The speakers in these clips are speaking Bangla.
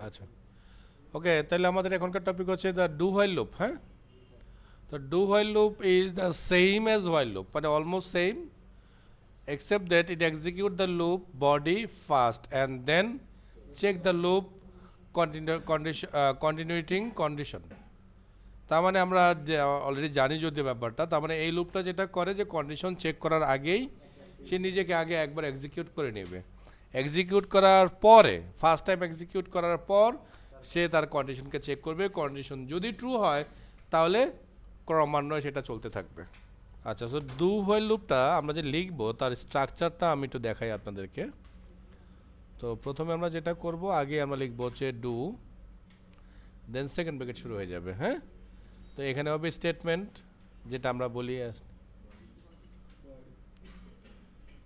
আচ্ছা, ওকে, তাহলে আমাদের এখনকার টপিক হচ্ছে দ্য ডু হোয়াইল লুপ। হ্যাঁ, তো do while loop is the same as while loop, মানে almost same, except that it execute the loop body first and then check the loop continuing condition. তার মানে আমরা অলরেডি জানি যদি ব্যাপারটা, তার মানে এই লুপটা যেটা করে যে কন্ডিশন চেক করার আগেই সে নিজেকে আগে একবার এক্সিকিউট করে নেবে, এক্সিকিউট করার পরে ফার্স্ট টাইম এক্সিকিউট করার পর সে তার কন্ডিশনকে চেক করবে, কন্ডিশন যদি ট্রু হয় তাহলে ক্রমান্বয়ে সেটা চলতে থাকবে। আচ্ছা, সো ডু হোয়াইল লুপটা আমরা যে লিখবো তার স্ট্রাকচারটা আমি একটু দেখাই আপনাদেরকে। তো প্রথমে আমরা যেটা করব, আগে আমরা লিখবো হচ্ছে ডু, দেন সেকেন্ড ব্র্যাকেট শুরু হয়ে যাবে। হ্যাঁ, তো এখানে হবে স্টেটমেন্ট, যেটা আমরা বলি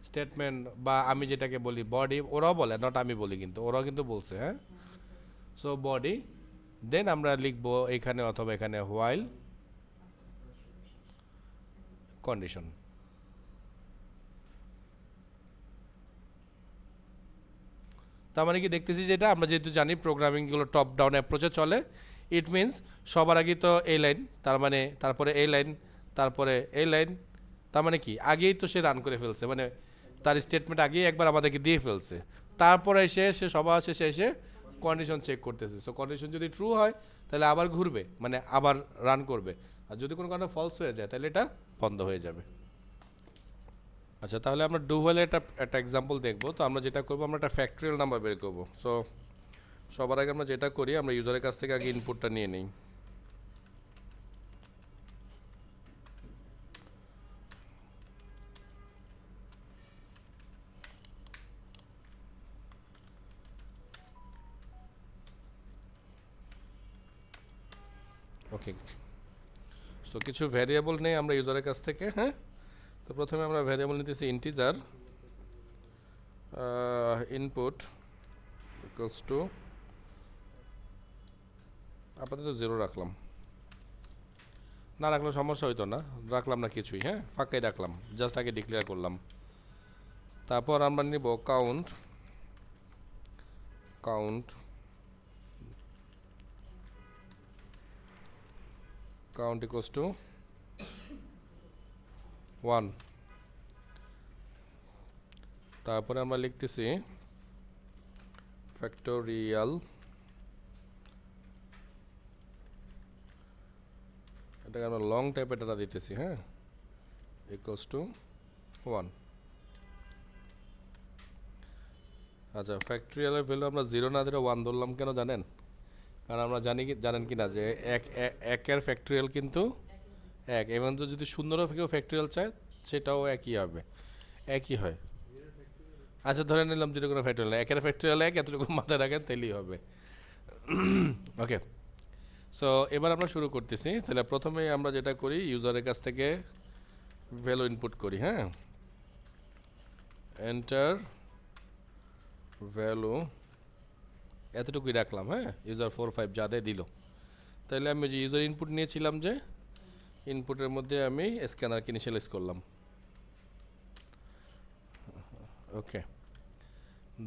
স্টেটমেন্ট, বা আমি যেটাকে বলি বডি, ওরাও বলে, নট আমি বলি, কিন্তু ওরাও কিন্তু বলছে। হ্যাঁ, সো বডি, দেন আমরা লিখবো এখানে অথবা এখানে হোয়াইল কন্ডিশন। তার মানে কি দেখতেছি, যেটা আমরা যেহেতু জানি প্রোগ্রামিংগুলো টপ ডাউন অ্যাপ্রোচে চলে, ইট মিনস সবার আগে তো এই লাইন, তার মানে তারপরে এই লাইন, তারপরে এই লাইন, তার মানে কি আগেই তো সে রান করে ফেলছে, মানে তার স্টেটমেন্ট আগেই একবার আমাদেরকে দিয়ে ফেলছে, তারপরে সে সবার শেষে এসে কন্ডিশন চেক করতেছে। সো কন্ডিশন যদি ট্রু হয় তাহলে আবার ঘুরবে, মানে আবার রান করবে, আর যদি কোনো কারণে ফলস হয়ে যায় তাহলে এটা বন্ধ হয়ে যাবে। আচ্ছা, তাহলে আমরা ডু হোয়াইলের একটা এক্সাম্পল দেখবো। তো আমরা যেটা করবো, আমরা একটা ফ্যাক্টরিয়াল নাম্বার বের করবো। সো সবার আগে আমরা যেটা করি, আমরা ইউজারের কাছ থেকে আগে ইনপুটটা নিয়ে নিই। ওকে, সো কিছু ভ্যারিয়েবল নেই আমরা ইউজারের কাছ থেকে। হ্যাঁ, তো প্রথমে আমরা ভ্যারিয়েবল নিতেছি ইন্টিজার ইনপুট ইকুয়ালস টু, আপাতত 0 রাখলাম, না রাখলে সমস্যা হইতো না, রাখলাম না কিছুই। হ্যাঁ, ফাঁকাই রাখলাম, জাস্ট আগে ডিক্লেয়ার করলাম। তারপর আমরা নিব count, count count equals to 1। তারপরে আমরা লিখতেছি ফ্যাক্টোরিয়াল, এটাকে আমরা লং টাইপের ডাটা দিতেছি। হ্যাঁ, ইকুয়ালস টু 1। আচ্ছা, ফ্যাক্টোরিয়ালের ভ্যালু আমরা 0 না ধরে 1 ধরলাম কেন জানেন? কারণ আমরা জানেন কি না যে একের ফ্যাক্টোরিয়াল কিন্তু 1, এবং তো যদি 0 থেকেও ফ্যাক্টোরিয়াল চায় সেটাও একই হবে, একই হয়। আচ্ছা, ধরে নিলাম 0 কোনো ফ্যাক্টোরিয়াল, একের ফ্যাক্টোরিয়াল 1, এতটুকু মাথায় রাখেন তাইলেই হবে। ওকে, সো এবার আমরা শুরু করতেছি। তাহলে প্রথমে আমরা যেটা করি, ইউজারের কাছ থেকে ভ্যালু ইনপুট করি। হ্যাঁ, এন্টার ভ্যালু এতটুকুই রাখলাম। হ্যাঁ, ইউজার 4 5 যা দিয়ে দিল। তাহলে আমি যে ইউজার ইনপুট নিয়েছিলাম, যে ইনপুটের মধ্যে আমি স্ক্যানারকে ইনিশিয়ালাইজ করলাম। ওকে,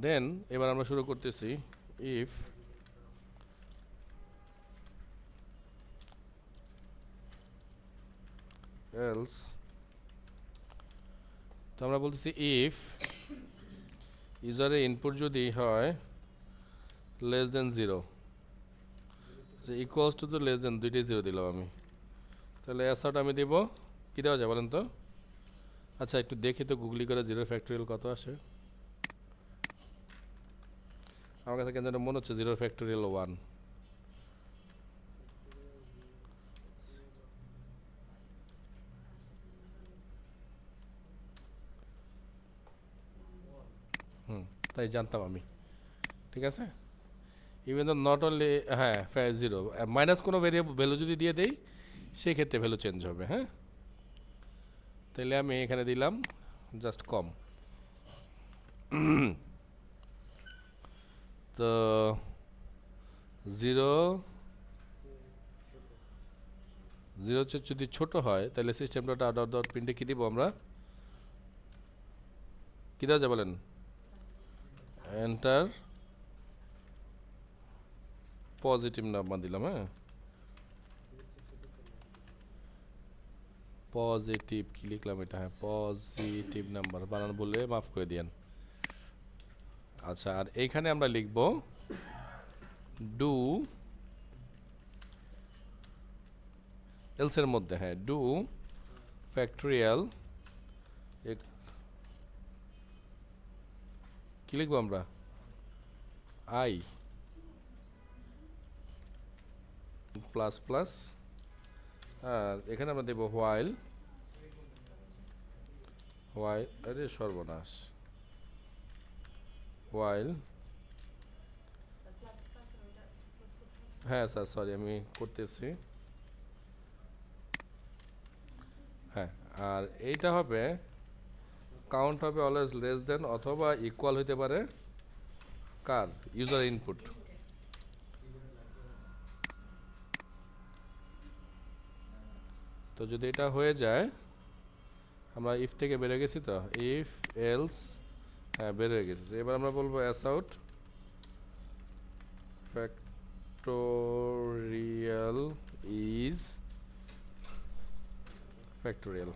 দেন এবার আমরা শুরু করতেছি ইফ এলস, তো আমরা বলতেছি ইফ ইউজারের ইনপুট যদি হয় লেস দেন 0, ইকুয়ালস টু তো লেস দেন, দুইটাই 0 দিলাম আমি। তাহলে অ্যাসার্ট আমি দেবো, কী দেওয়া যায় বলেন তো? আচ্ছা, একটু দেখি তো গুগলি করে 0 ফ্যাক্টোরিয়াল কত আসে। আমার কাছে কেন মনে হচ্ছে 0 ফ্যাক্টোরিয়াল 1। তাই জানতাম আমি, ঠিক আছে। ইভেন তো নট অনলি, হ্যাঁ 0, মাইনাস কোনো ভেরিয়েবল ভ্যালু যদি দিয়ে দেই সেই ক্ষেত্রে ভ্যালু চেঞ্জ হবে। হ্যাঁ, তাহলে আমি এখানে দিলাম জাস্ট কম। তো 0 যদি ছোট হয় তাহলে সিস্টেম ডট প্রিন্টে কী দিব আমরা, কী দেওয়া যায় বলেন? এন্টার পজিটিভ নাম্বার দিলাম, হ্যাঁ পজিটিভ কি লিখলাম এটা, হ্যাঁ পজিটিভ নাম্বার, বানান বললে মাফ করে দিয়েন। আচ্ছা, আর এইখানে আমরা লিখব ডু এলস এর মধ্যে, হ্যাঁ ডু ফ্যাক্টোরিয়াল, কি লিখবো আমরা, আই প্লাস প্লাস, আর এখানে আমরা দেব হোয়াইল, আরে সর্বনাশ, হোয়াইল, হ্যাঁ স্যার সরি আমি করতেছি, হ্যাঁ আর এইটা হবে কাউন্ট হবে অলওয়েজ লেস দেন অথবা ইকুয়াল হতে পারে কার, ইউজার ইনপুট। তো যদি এটা হয়ে যায়, আমরা ইফ থেকে বের হয়ে গেছি, তো ইফ এলস, হ্যাঁ বের হয়ে গেছে, এবার আমরা বলবো as out factorial is factorial,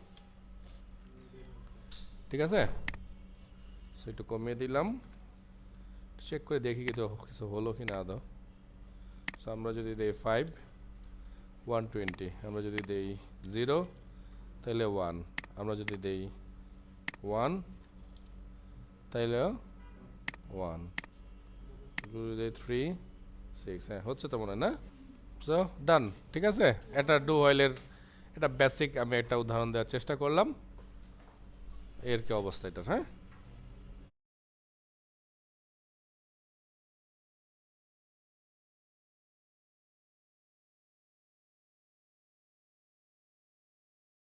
ঠিক আছে। সো একটু কমিয়ে দিলাম, চেক করে দেখি কিছু হলো কি না আদৌ। সো আমরা যদি দেই 5 120, আমরা যদি দেই 0 তাহলে 1, আমরা যদি দেই 1 তাহলে 1, যদি দেই 3 6, হ্যাঁ হচ্ছে তো মনে হয় না। সো ডান, ঠিক আছে। এটা ডু হোয়াইলের এটা বেসিক আমি একটা উদাহরণ দেওয়ার চেষ্টা করলাম, এর কি অবস্থা এটা, হ্যাঁ।